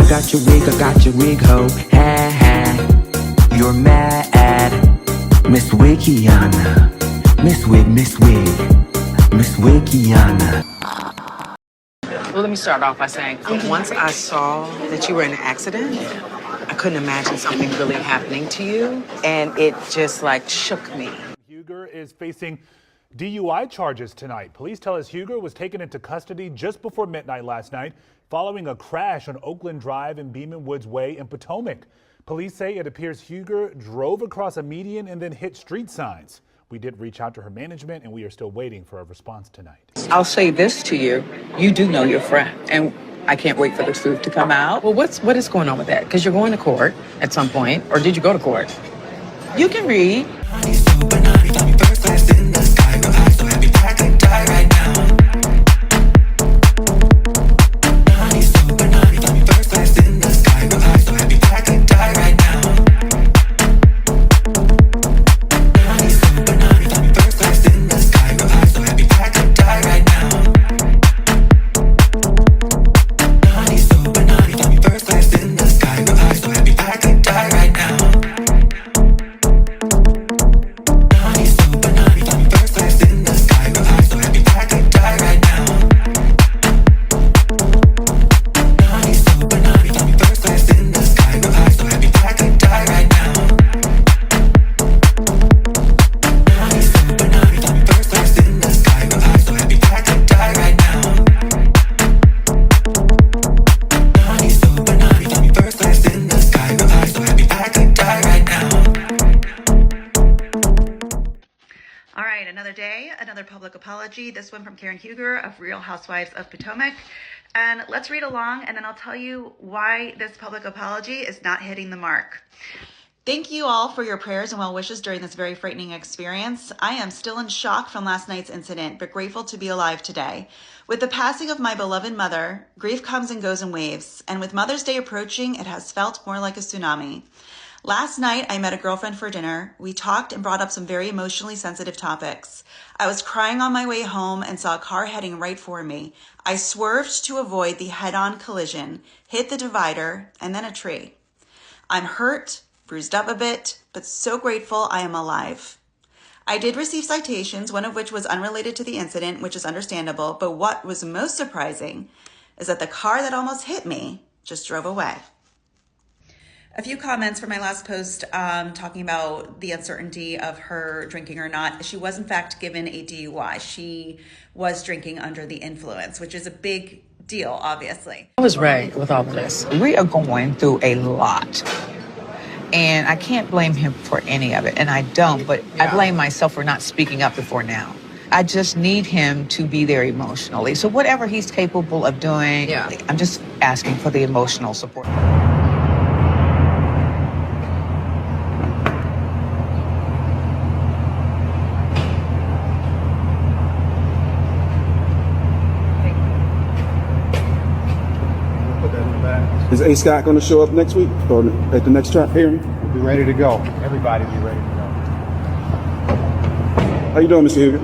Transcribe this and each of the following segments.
got your wig, ho. Ha ha. You're mad. Miss Wikiana. Miss Wikiana. Well, let me start off by saying, once I saw that you were in an accident, I couldn't imagine something really happening to you, and it just like shook me. Huger is facing DUI charges tonight. Police tell us Huger was taken into custody just before midnight last night following a crash on Oakland Drive and Beeman Woods Way in Potomac. Police say it appears Huger drove across a median and then hit street signs. We did reach out to her management, and we are still waiting for a response tonight. I'll say this to you. You do know your friend, and I can't wait for the truth to come out. Well, what is going on with that? Because you're going to court at some point, or did you go to court? You can read. Another day, another public apology. This one from Karen Huger of Real Housewives of Potomac. And let's read along, and then I'll tell you why this public apology is not hitting the mark. Thank you all for your prayers and well wishes during this very frightening experience. I am still in shock from last night's incident, but grateful to be alive today. With the passing of my beloved mother, grief comes and goes in waves, and with Mother's Day approaching, it has felt more like a tsunami. Last night, I met a girlfriend for dinner. We talked and brought up some very emotionally sensitive topics. I was crying on my way home and saw a car heading right for me. I swerved to avoid the head-on collision, hit the divider, and then a tree. I'm hurt, bruised up a bit, but so grateful I am alive. I did receive citations, one of which was unrelated to the incident, which is understandable, but what was most surprising is that the car that almost hit me just drove away. A few comments from my last post talking about the uncertainty of her drinking or not. She was in fact given a DUI. She was drinking under the influence, which is a big deal, obviously. I was right with all of this. We are going through a lot. And I can't blame him for any of it. And I don't, but I blame myself for not speaking up before now. I just need him to be there emotionally. So whatever he's capable of doing, I'm just asking for the emotional support. Is A. Scott going to show up next week or at the next track hearing? We'll be ready to go. Everybody be ready to go. How you doing, Mr. Huger?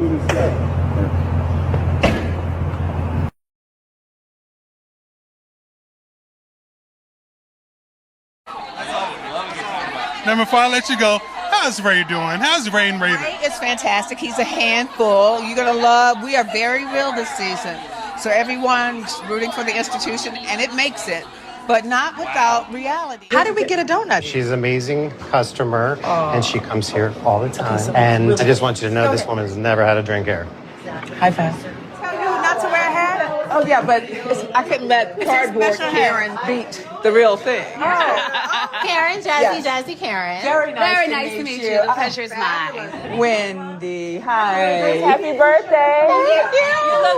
Now, before I let you go, how's Ray doing? How's Ray and Raven? Ray is fantastic. He's a handful. You're going to love. We are very real this season. So everyone's rooting for the institution, and it makes it, but not without reality. How did we get a donut? She's an amazing customer, and she comes here all the time. And I just want you to know this woman has never had a drink here. High five. Tell you not to wear a hat? Oh, yeah, but I couldn't let cardboard Karen beat the real thing. Karen, Jazzy Karen. Very nice to meet you. The pleasure's mine. Wendy, hi. Happy birthday. Thank you.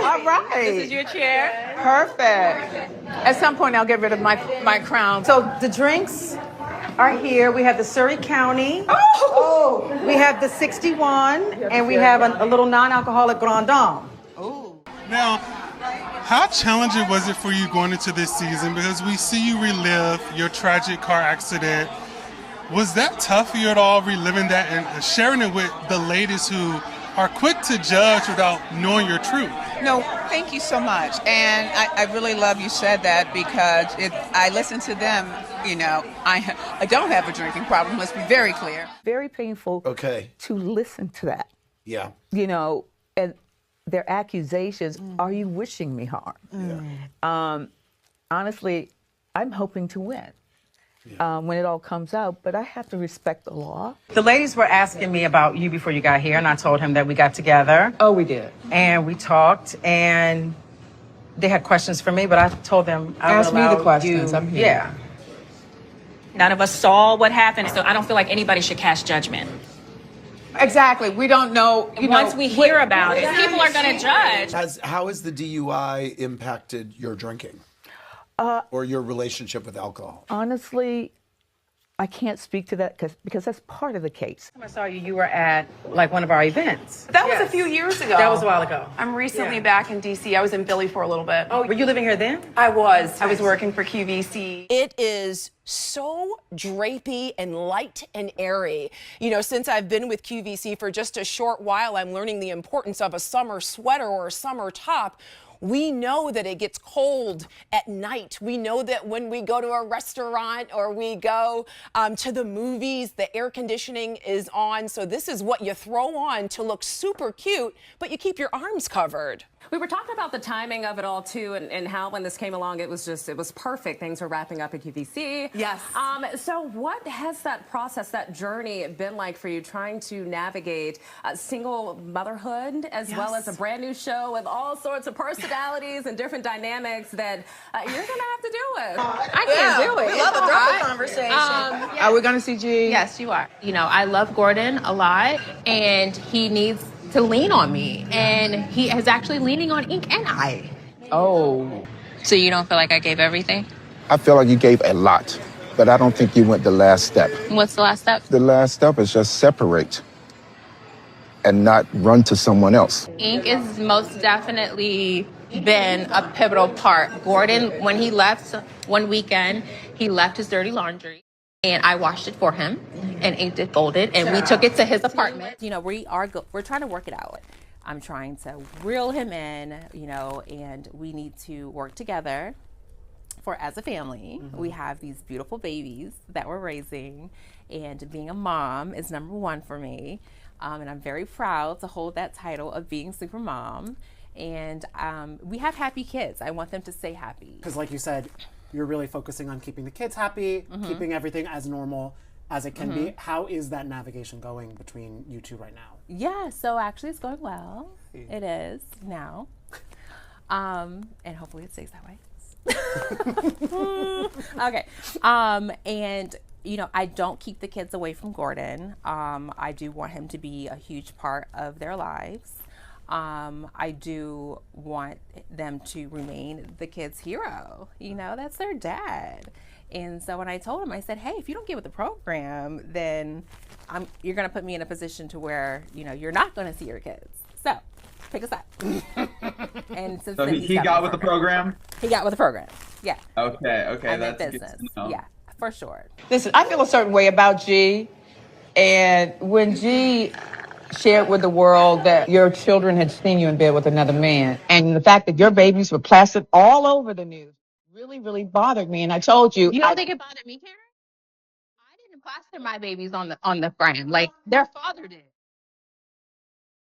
All right. This is your chair. Perfect. At some point, I'll get rid of my crown. So the drinks are here. We have the Surrey County. We have the 61, and we have a little non-alcoholic Grand Dame. Now, how challenging was it for you going into this season? Because we see you relive your tragic car accident. Was that tough for you at all, reliving that and sharing it with the ladies who are quick to judge without knowing your truth. No, thank you so much. And I really love you said that because I listen to them, you know, I don't have a drinking problem, let's be very clear. Very painful to listen to that. Yeah. You know, and their accusations, are you wishing me harm? Honestly, I'm hoping to win when it all comes out, but I have to respect the law. The ladies were asking me about you before you got here, and I told him that we got together. Oh, we did. And we talked, and they had questions for me, but I told them I would Ask me the allow questions, you- I'm here. Yeah. None of us saw what happened, so I don't feel like anybody should cast judgment. Exactly. We don't know. Once we hear about it, people are going to judge. How has the DUI impacted your drinking or your relationship with alcohol? Honestly, I can't speak to that because that's part of the case. I saw you were at like one of our events. That was a few years ago. That was a while ago. I'm recently back in DC. I was in Philly for a little bit. Oh, were you living here then? I was. I was working for QVC. It is so drapey and light and airy. You know, since I've been with QVC for just a short while, I'm learning the importance of a summer sweater or a summer top. We know that it gets cold at night. We know that when we go to a restaurant or we go to the movies, the air conditioning is on. So this is what you throw on to look super cute, but you keep your arms covered. We were talking about the timing of it all too, and how when this came along, it was perfect. Things were wrapping up at QVC. Yes. So what has that process, that journey been like for you, trying to navigate single motherhood as well as a brand new show with all sorts of personalities and different dynamics that you're gonna have to deal with? I can't do it. We love a drama conversation. Are we going to see G? Yes, you are. You know, I love Gordon a lot, and he needs to lean on me, and he is actually leaning on Ink and I. Oh. So you don't feel like I gave everything? I feel like you gave a lot, but I don't think you went the last step. What's the last step? The last step is just separate and not run to someone else. Ink is most definitely been a pivotal part. Gordon, when he left one weekend, he left his dirty laundry, and I washed it for him, and Ink did fold it, and we took it to his apartment. You know, we're trying to work it out. I'm trying to reel him in, you know, and we need to work together as a family. We have these beautiful babies that we're raising, and being a mom is number one for me. And I'm very proud to hold that title of being super mom. And we have happy kids. I want them to stay happy. Because like you said, you're really focusing on keeping the kids happy, keeping everything as normal as it can be. How is that navigation going between you two right now? Yeah, so actually it's going well. It is now. And hopefully it stays that way. Okay. And you know, I don't keep the kids away from Gordon. I do want him to be a huge part of their lives. I do want them to remain the kids' hero. You know, that's their dad. And so when I told him, I said, hey, if you don't get with the program, then you're going to put me in a position to where, you know, you're not going to see your kids. So pick a side. And since So then, he got with the program? He got with the program. Yeah. Okay, I'm that's in good business. to know. Yeah, for sure. Listen, I feel a certain way about G. And when G shared with the world that your children had seen you in bed with another man, and the fact that your babies were plastered all over the news really, really bothered me. And I told you. You don't think it bothered me, Karen? I didn't plaster my babies on the gram. Like, their father did.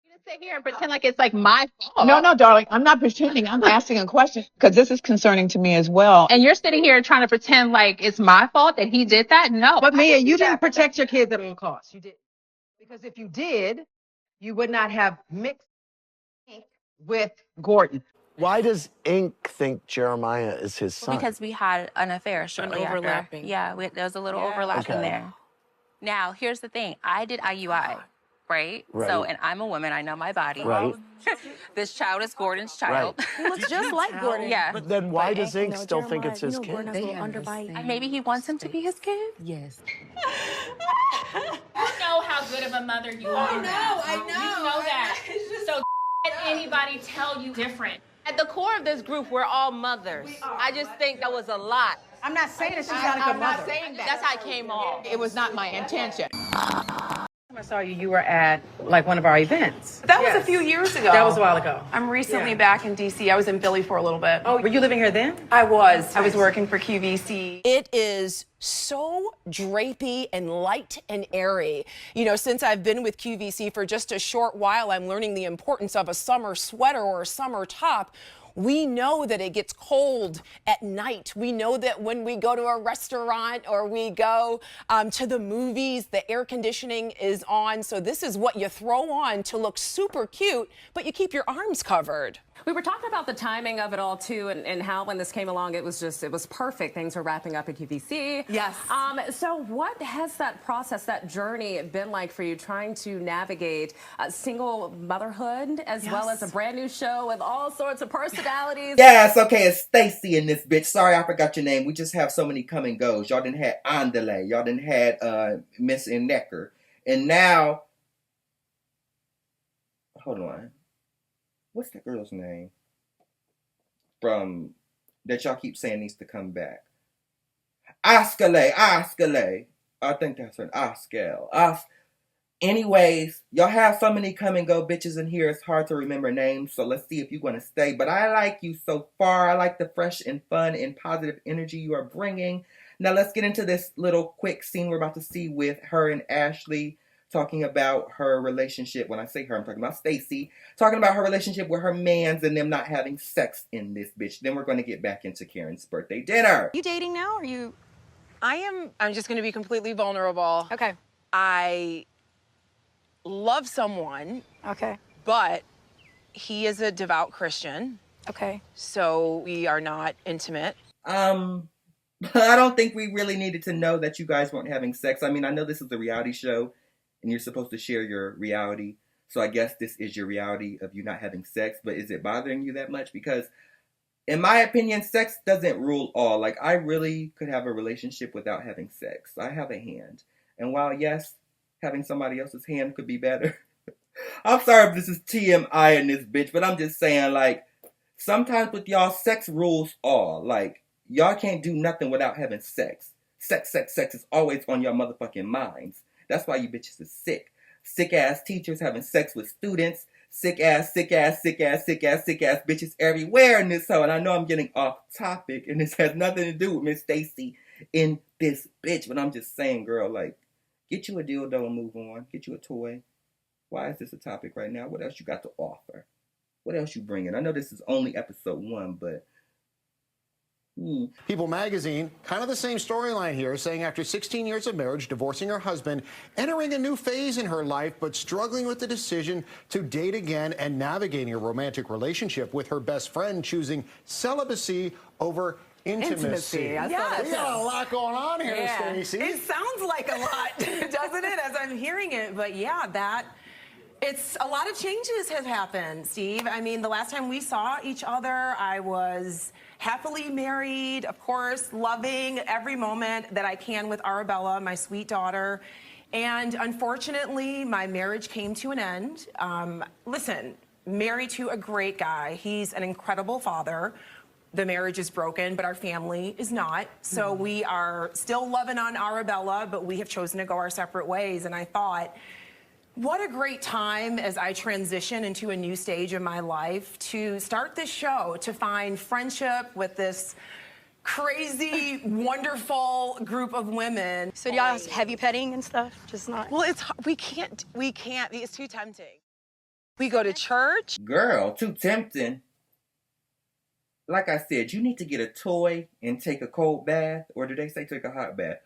You just sit here and pretend like it's like my fault. No, darling, I'm not pretending. I'm asking a question because this is concerning to me as well. And you're sitting here trying to pretend like it's my fault that he did that? No. But Mia, you didn't protect your kids at all costs. You did. Because if you did, you would not have mixed Ink with Gordon. Why does Ink think Jeremiah is his son? Because we had an affair shortly after. overlapping. Yeah, there was a little overlap in there. Now, here's the thing. I did IUI, right? So, and I'm a woman. I know my body. Right. This child is Gordon's child. Right. He looks just like Gordon. Yeah. But then why does Ink still think it's his kid? Maybe he wants him to be his kid? Yes. You know how good of a mother you are. I know. You know that. So let anybody tell you different. At the core of this group, we're all mothers. I just think that was a lot. I'm not saying that she's not a good mother. Saying that. That's how it came off. It was not my intention. I saw you, you were at like one of our events. That was a few years ago. That was a while ago. I'm recently back in DC. I was in Philly for a little bit. Oh, were you living here then? I was. I was working for QVC. It is so drapey and light and airy. You know, since I've been with QVC for just a short while, I'm learning the importance of a summer sweater or a summer top. We know that it gets cold at night. We know that when we go to a restaurant or we go to the movies, the air conditioning is on. So this is what you throw on to look super cute, but you keep your arms covered. We were talking about the timing of it all too, and how when this came along, it was perfect. Things were wrapping up at QVC. Yes. So what has that process, that journey been like for you, trying to navigate single motherhood as well as a brand new show with all sorts of personalities? Yes, okay, it's Stacy in this bitch. Sorry, I forgot your name. We just have so many come and goes. Y'all done had Andale. Y'all done had Miss Necker. And now, hold on. What's that girl's name? From, that y'all keep saying needs to come back. Askale. I think that's her, Askel. Anyways, y'all have so many come and go bitches in here, it's hard to remember names, so let's see if you're going to stay. But I like you so far. I like the fresh and fun and positive energy you are bringing. Now let's get into this little quick scene we're about to see with her and Ashley, talking about her relationship. When I say her, I'm talking about Stacy. Talking about her relationship with her mans and them not having sex in this bitch. Then we're going to get back into Karen's birthday dinner. You dating now, or you? I'm just going to be completely vulnerable. Okay. I love someone. Okay. But he is a devout Christian. Okay. So we are not intimate. I don't think we really needed to know that you guys weren't having sex. I mean, I know this is a reality show and you're supposed to share your reality. So I guess this is your reality of you not having sex, but is it bothering you that much? Because in my opinion, sex doesn't rule all. Like, I really could have a relationship without having sex. I have a hand. And while, yes, having somebody else's hand could be better. I'm sorry if this is TMI in this bitch, but I'm just saying, like, sometimes with y'all, sex rules all. Like, y'all can't do nothing without having sex. Sex is always on your motherfucking minds. That's why you bitches is sick. Sick ass teachers having sex with students. Sick ass bitches everywhere in this hoe. And I know I'm getting off topic and this has nothing to do with Miss Stacy in this bitch. But I'm just saying, girl, like, get you a dildo and move on. Get you a toy. Why is this a topic right now? What else you got to offer? What else you bringing? I know this is only episode 1, but... People magazine, kind of the same storyline here, saying after 16 years of marriage, divorcing her husband, entering a new phase in her life, but struggling with the decision to date again and navigating a romantic relationship with her best friend, choosing celibacy over intimacy. I Yeah, we got a lot going on here, Stacey. It sounds like a lot, doesn't it, as I'm hearing it? But yeah, it's a lot of changes have happened, Steve. I mean, the last time we saw each other, I was happily married, of course, loving every moment that I can with Arabella, my sweet daughter. And unfortunately, my marriage came to an end. Listen, married to a great guy. He's an incredible father. The marriage is broken, but our family is not. So we are still loving on Arabella, but we have chosen to go our separate ways. And I thought, what a great time as I transition into a new stage of my life to start this show, to find friendship with this crazy, wonderful group of women. So do y'all heavy petting and stuff? Just not? Well, we can't, it's too tempting. We go to church. Girl, too tempting. Like I said, you need to get a toy and take a cold bath, or do they say take a hot bath?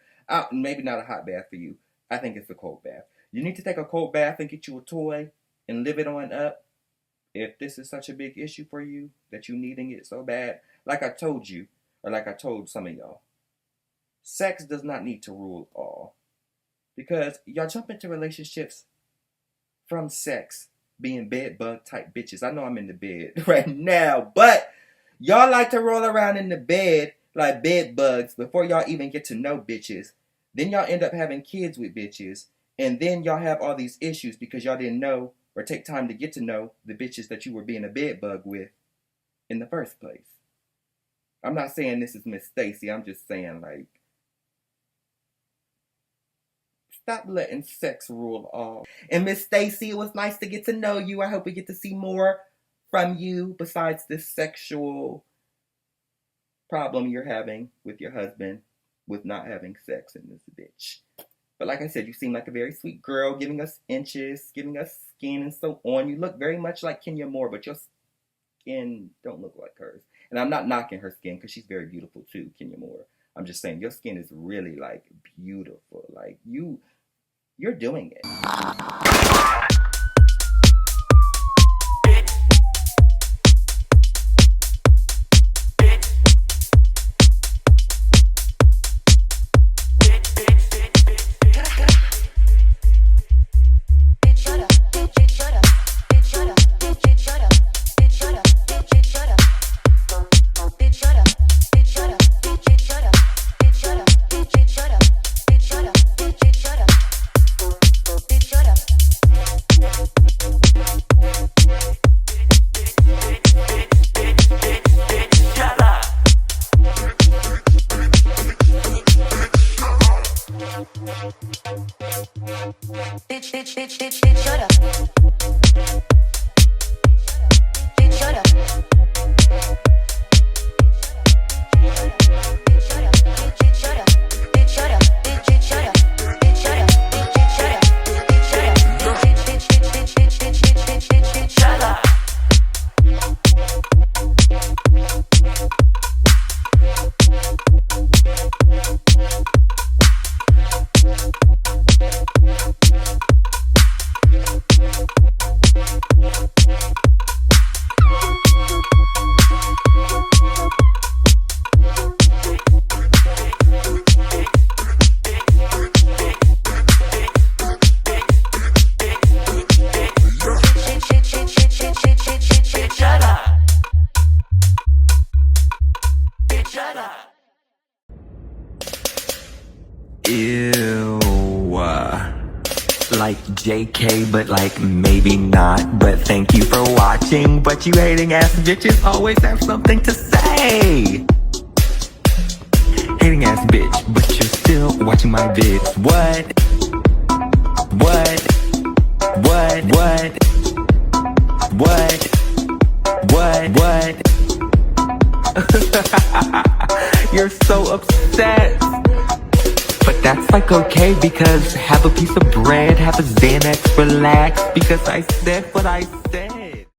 Maybe not a hot bath for you. I think it's a cold bath. You need to take a cold bath and get you a toy and live it on up. If this is such a big issue for you that you're needing it so bad, like I told you, or like I told some of y'all, sex does not need to rule all. Because y'all jump into relationships from sex, being bed bug type bitches. I know I'm in the bed right now, but y'all like to roll around in the bed like bed bugs before y'all even get to know bitches. Then y'all end up having kids with bitches. And then y'all have all these issues because y'all didn't know or take time to get to know the bitches that you were being a bed bug with in the first place. I'm not saying this is Miss Stacy. I'm just saying, like, Stop letting sex rule all. And Miss Stacy, it was nice to get to know you. I hope we get to see more from you besides this sexual problem you're having with your husband with not having sex in this bitch. But like I said, you seem like a very sweet girl, giving us inches, giving us skin and so on. You look very much like Kenya Moore, but your skin don't look like hers. And I'm not knocking her skin because she's very beautiful too, Kenya Moore. I'm just saying your skin is really like beautiful. Like you're doing it. Ew. Like JK, but like maybe not. But thank you for watching. But you hating ass bitches always have something to say. Hating ass bitch, but you're still watching my vids. What? What? What? What? What? What? You're so upset. But that's like okay, because have a piece of bread, have a Xanax, relax, because I said what I said.